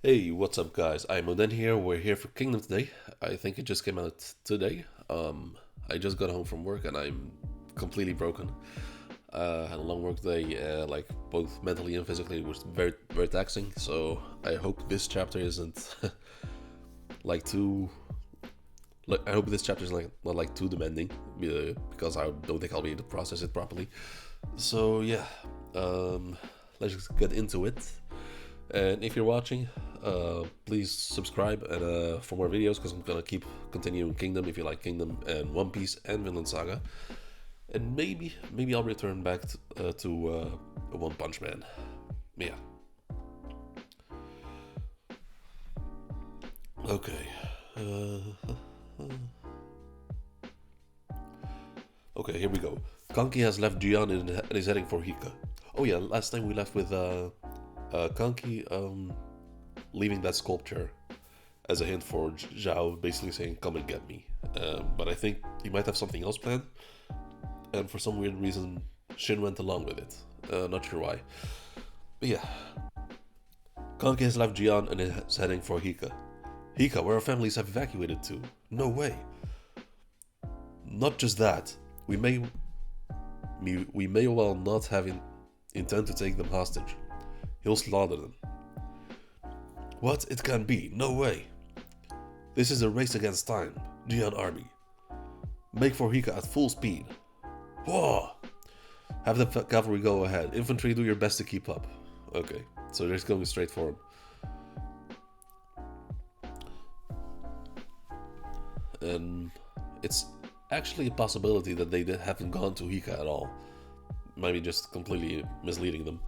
Hey, what's up, guys? I'm Oden here. We're here for Kingdom today. I think it just came out today. I just got home from work and I'm completely broken. Had a long work day, like both mentally and physically, which was very, very taxing. So I hope this chapter isn't like too. Like, I hope this chapter is like not like too demanding, because I don't think I'll be able to process it properly. So yeah, let's just get into it. And if you're watching, please subscribe and for more videos because I'm gonna keep continuing Kingdom if you like Kingdom and One Piece and Vinland Saga, and maybe I'll return back to One Punch Man. Yeah. Okay. Okay. Here we go. Kanki has left Jian and is heading for Hika. Oh yeah, last time we left with Kanki leaving that sculpture as a hint for Zhao, basically saying, "Come and get me." But I think he might have something else planned, and for some weird reason, Shin went along with it. Not sure why. But yeah, Kanki has left Jian and is heading for Hika. Hika, where our families have evacuated to. No way. Not just that, we may well not have intend to take them hostage. He'll slaughter them. What? It can't be. No way. This is a race against time. Jian army. Make for Hika at full speed. Whoa! Have the cavalry go ahead. Infantry, do your best to keep up. Okay, so they're just going straight for him. And it's actually a possibility that they haven't gone to Hika at all. Maybe just completely misleading them.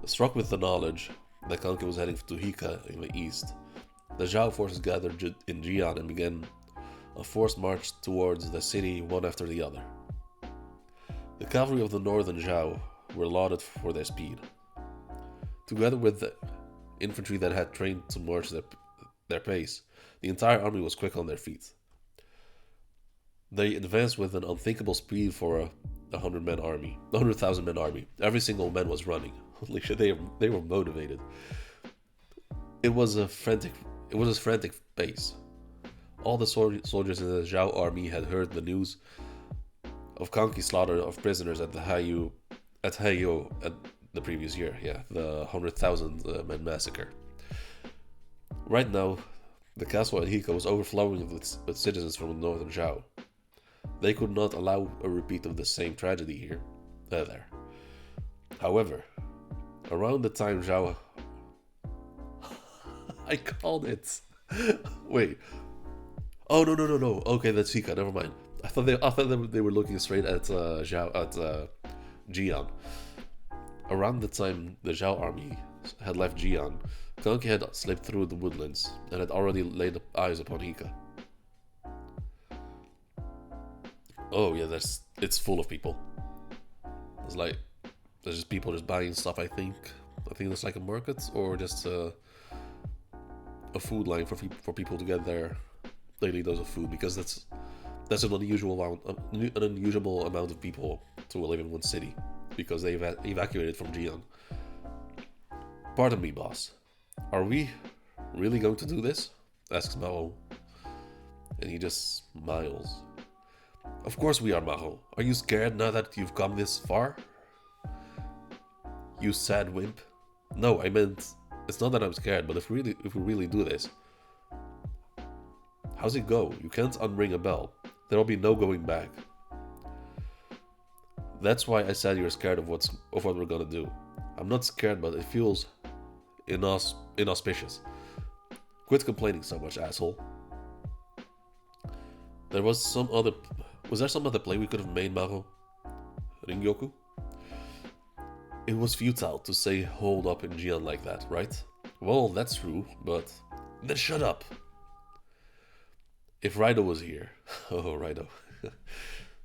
Struck with the knowledge that Kanki was heading to Hika in the east, the Zhao forces gathered in Jian and began a forced march towards the city one after the other. The cavalry of the northern Zhao were lauded for their speed. Together with the infantry that had trained to march their pace, the entire army was quick on their feet. They advanced with an unthinkable speed for a 100,000 men army. Every single man was running. Holy shit, they were motivated. It was a frantic pace. All the soldiers in the Zhao army had heard the news of Kanki's slaughter of prisoners at Heiyo at the previous year. Yeah, the 100,000 men massacre. Right now, the castle at Hika was overflowing with citizens from the northern Zhao. They could not allow a repeat of the same tragedy there. However, around the time Zhao, I called it. Wait. Oh no. Okay, that's Hika. Never mind. I thought they were looking straight at Jian. Around the time the Zhao army had left Jian, Kanki had slipped through the woodlands and had already laid eyes upon Hika. Oh yeah, it's full of people. It's like there's just people just buying stuff. I think it's like a market or just a food line for people to get their daily dose of food, because that's an unusual amount of people to live in one city, because they evacuated from Jian. Pardon me, boss. Are we really going to do this? Asks Mao, and he just smiles. Of course we are, Maho. Are you scared now that you've come this far? You sad wimp. No, I meant, it's not that I'm scared, but if we really do this, how's it go? You can't unring a bell. There'll be no going back. That's why I said you're scared of what we're gonna do. I'm not scared, but it feels inauspicious. Quit complaining so much, asshole. Was there some other play we could have made, Maho? Ringyoku? It was futile to say hold up in Jian like that, right? Well, that's true, but then shut up. If Raido was here, oh Raido,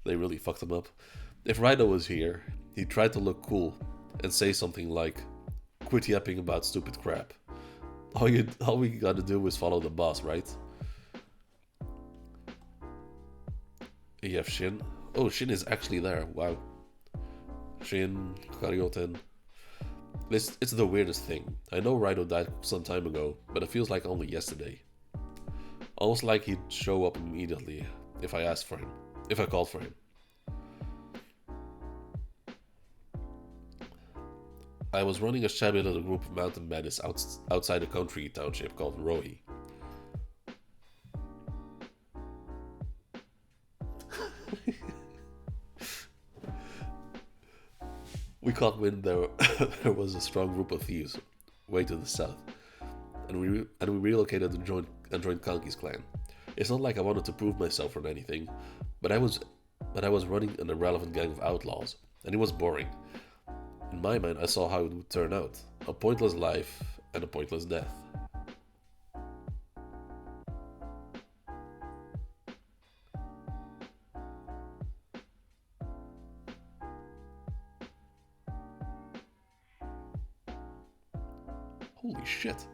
they really fucked him up. If Raido was here, he'd try to look cool and say something like, "Quit yapping about stupid crap. All we gotta do is follow the boss, right?" You have Shin. Oh, Shin is actually there. Wow. Shin, Karyoten. It's the weirdest thing. I know Rido died some time ago, but it feels like only yesterday. Almost like he'd show up immediately if I asked for him. If I called for him. I was running a shabby little group of mountain bandits outside a country township called Rohi. We caught wind there was a strong group of thieves way to the south, and we relocated to join Kanki's clan. It's not like I wanted to prove myself or anything, but I was running an irrelevant gang of outlaws, and it was boring. In my mind, I saw how it would turn out: a pointless life and a pointless death. Holy shit.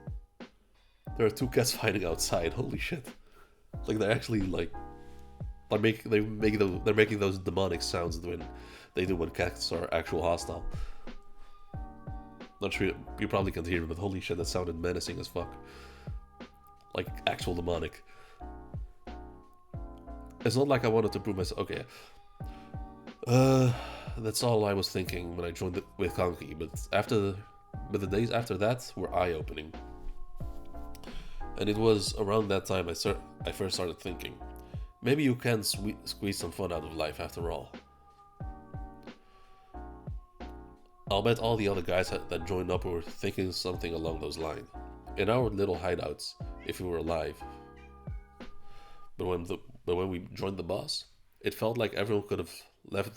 There are two cats fighting outside. Holy shit. Like they're actually like they're making those demonic sounds when they do when cats are actual hostile. Not sure you probably can't hear it, but holy shit, that sounded menacing as fuck. Like actual demonic. It's not like I wanted to prove myself. Okay. That's all I was thinking when I joined with Kanki, but the days after that were eye-opening. And it was around that time I first started thinking, maybe you can squeeze some fun out of life after all. I'll bet all the other guys that joined up were thinking something along those lines. In our little hideouts, if we were alive. But when we joined the boss, it felt like everyone could lift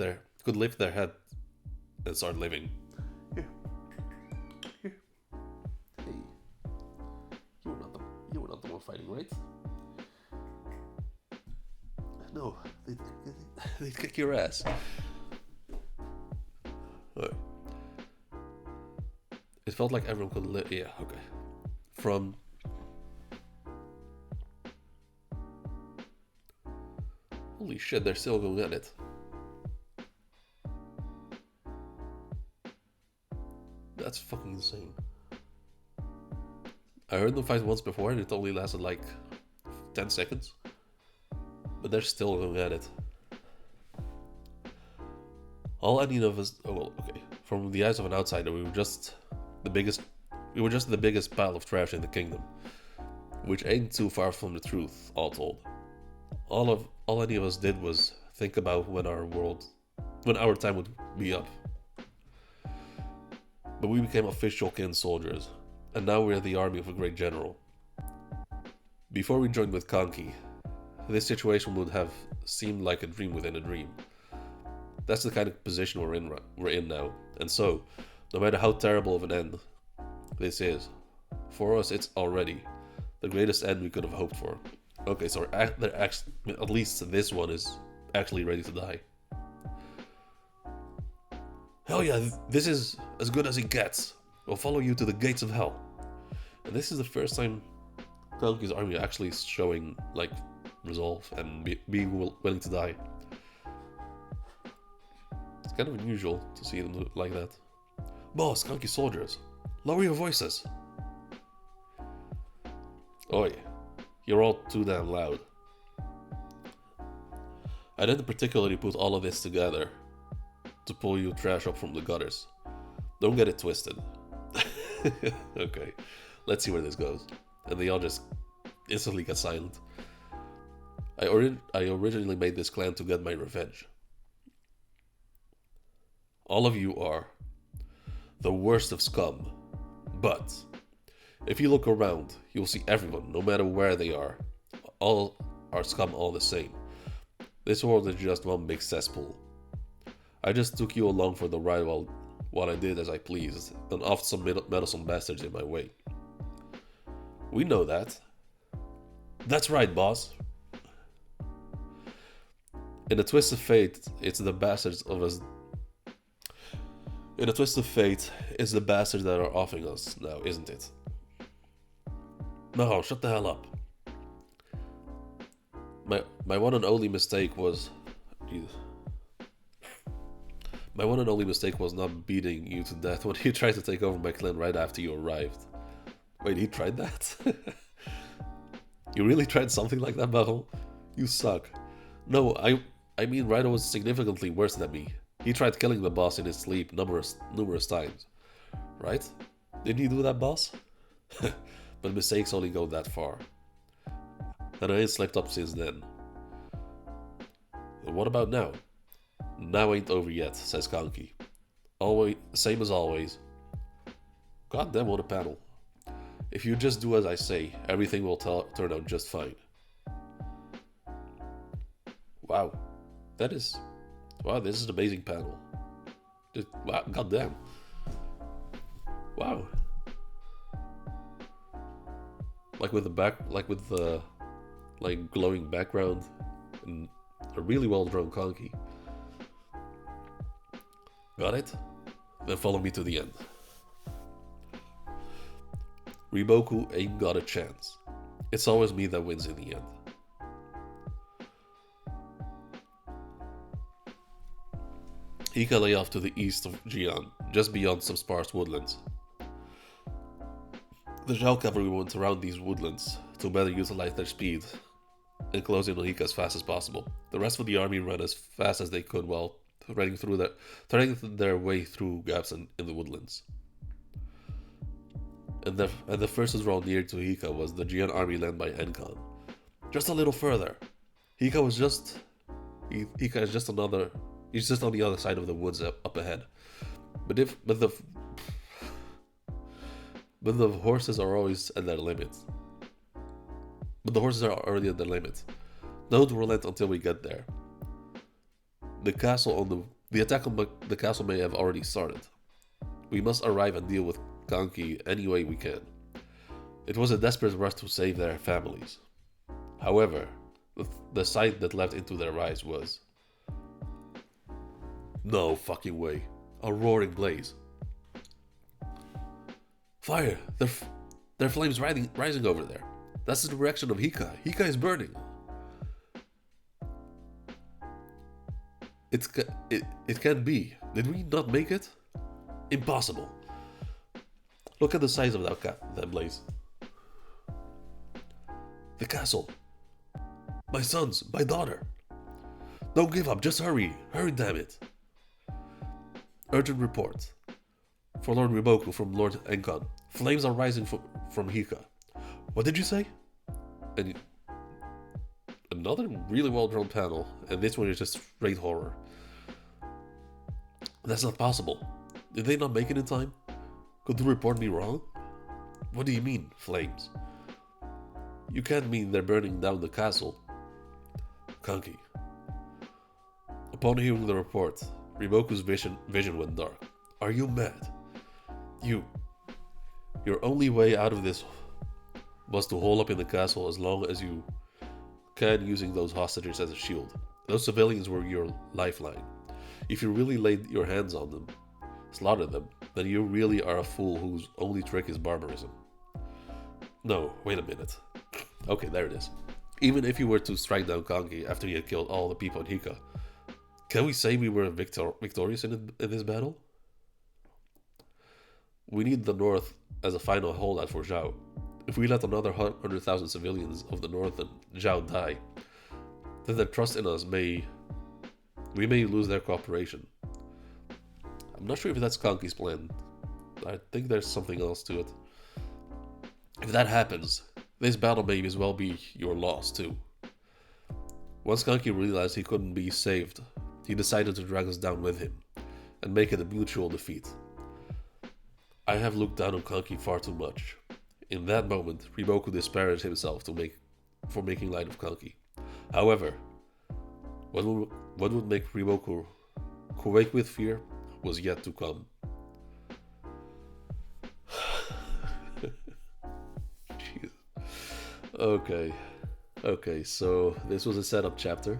their head and start living. Here. Hey. You were not the one fighting, right? No, they'd kick your ass. Right. It felt like everyone could live. Yeah, okay. From holy shit, they're still going at it. That's fucking insane. I heard them fight once before and it only lasted like 10 seconds. But they're still going at it. All any of us, oh well, okay. From the eyes of an outsider, we were just the biggest pile of trash in the kingdom. Which ain't too far from the truth, all told. All any of us did was think about when our time would be up. But we became official kin soldiers, and now we're the army of a great general. Before we joined with Kanki, this situation would have seemed like a dream within a dream. That's the kind of position we're in now, and so, no matter how terrible of an end this is, for us it's already the greatest end we could have hoped for. Okay, so at least this one is actually ready to die. Hell yeah, this is as good as it gets. We'll follow you to the gates of hell. And this is the first time Kanki's army actually showing, like, resolve and being willing to die. It's kind of unusual to see them like that. Boss, Kanki soldiers, lower your voices. Oi, you're all too damn loud. I didn't particularly put all of this together to pull you trash up from the gutters. Don't get it twisted. Okay, let's see where this goes. And they all just instantly get silent. I originally made this clan to get my revenge. All of you are the worst of scum, but if you look around, you'll see everyone, no matter where they are, all are scum all the same. This world is just one big cesspool. I just took you along for the ride while I did as I pleased, and offed some meddlesome bastards in my way. We know that. That's right, boss. In a twist of fate, it's the bastards that are offing us now, isn't it? No, shut the hell up. My one and only mistake was... My one and only mistake was not beating you to death when he tried to take over my clan right after you arrived. Wait, he tried that? You really tried something like that, Battle? You suck. No, I mean Rido was significantly worse than me. He tried killing the boss in his sleep numerous times. Right? Didn't he do that, boss? But mistakes only go that far. And I ain't slept up since then. And what about now? Now ain't over yet, says Kanki. Always, same as always. Goddamn, what a panel. If you just do as I say, everything will turn out just fine. Wow. Wow, this is an amazing panel. Wow, goddamn. Wow. Like with the glowing background and a really well drawn Kanki. Got it? Then follow me to the end. Riboku ain't got a chance. It's always me that wins in the end. Hika lay off to the east of Jian, just beyond some sparse woodlands. The Zhao cavalry went around these woodlands to better utilize their speed and close in on Hika as fast as possible. The rest of the army ran as fast as they could while threading their way through gaps in the woodlands. And the first to draw near to Hika was the Jian army led by Enkan. Just a little further. Hika is just he's just on the other side of the woods up ahead. But the horses are always at their limit. But the horses are already at their limit. Don't relent until we get there. The attack on the castle may have already started. We must arrive and deal with Kanki any way we can. It was a desperate rush to save their families. However, the sight that leapt into their eyes was... No fucking way. A roaring blaze. Fire! There are flames rising over there. That's the direction of Hika. Hika is burning. It can't be. Did we not make it? Impossible. Look at the size of that blaze. The castle. My sons, my daughter. Don't give up, just hurry. Hurry, damn it. Urgent report. For Lord Riboku from Lord Enkan. Flames are rising from Hika. What did you say? And another really well drawn panel, and this one is just straight horror. That's not possible. Did they not make it in time? Could the report be wrong? What do you mean, flames? You can't mean they're burning down the castle. Kanki. Upon hearing the report, Riboku's vision went dark. Are you mad? Your only way out of this was to hole up in the castle as long as you can, using those hostages as a shield. Those civilians were your lifeline. If you really laid your hands on them, slaughtered them, then you really are a fool whose only trick is barbarism. No, wait a minute. Okay, there it is. Even if you were to strike down Kanki after he had killed all the people in Hika, can we say we were victorious in this battle? We need the North as a final holdout for Zhao. If we let another 100,000 civilians of the North and Zhao die, then their trust in us we may lose their cooperation. I'm not sure if that's Kanki's plan. I think there's something else to it. If that happens, this battle may as well be your loss too. Once Kanki realized he couldn't be saved, he decided to drag us down with him, and make it a mutual defeat. I have looked down on Kanki far too much. In that moment, Riboku disparaged himself for making light of Kanki. However, what would make Riboku quake with fear was yet to come. Jesus. Okay, so this was a setup chapter.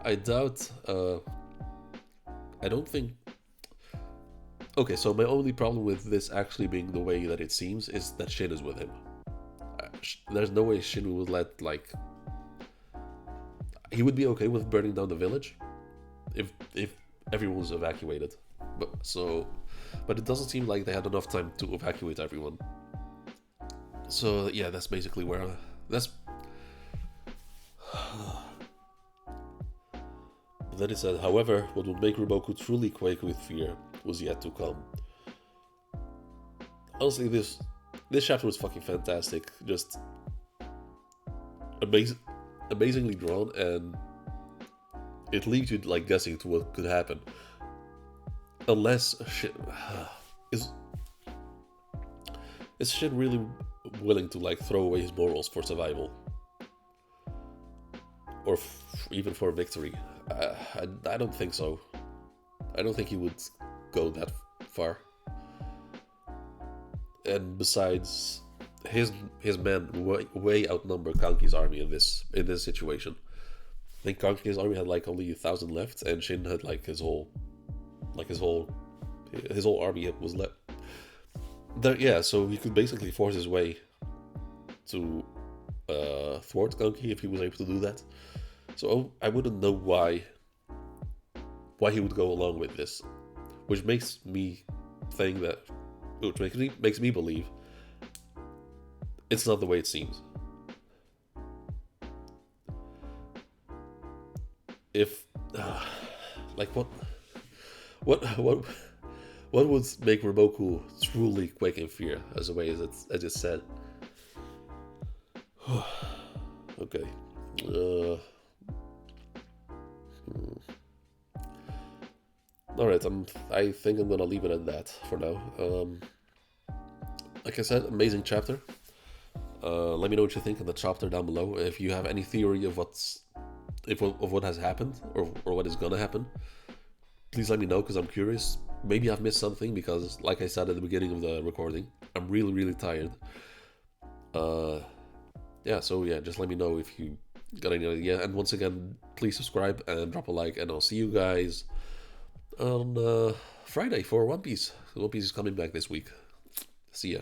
I doubt, I don't think... Okay, so my only problem with this actually being the way that it seems is that Shin is with him. there's no way Shin would let, like, he would be okay with burning down the village if everyone was evacuated. But it doesn't seem like they had enough time to evacuate everyone. So yeah, that's basically where that's. Then it said, however, what would make Riboku truly quake with fear was yet to come. Honestly, this chapter was fucking fantastic. Just amazingly drawn, and it leaves you like guessing to what could happen. Unless shit is Shin really willing to like throw away his morals for survival, or even for victory? I don't think so. I don't think he would go that far. And besides, his men way outnumber Kanki's army in this situation. I think Kanki's army had like only 1,000 left, and Shin had like his whole army was left. Yeah, so he could basically force his way to thwart Kanki if he was able to do that. So I wouldn't know why he would go along with this, which makes me think that, makes me believe it's not the way it seems. If like what would make Riboku truly quake in fear, as a way as it said. Okay. Alright, I think I'm gonna leave it at that for now. Like I said, amazing chapter. Let me know what you think in the chapter down below. If you have any theory of what has happened or what is gonna happen, please let me know, because I'm curious. Maybe I've missed something, because like I said at the beginning of the recording, I'm really, really tired. Yeah, so yeah, just let me know if you got any idea. And once again, please subscribe and drop a like, and I'll see you guys on Friday for One Piece. One Piece is coming back this week. See ya.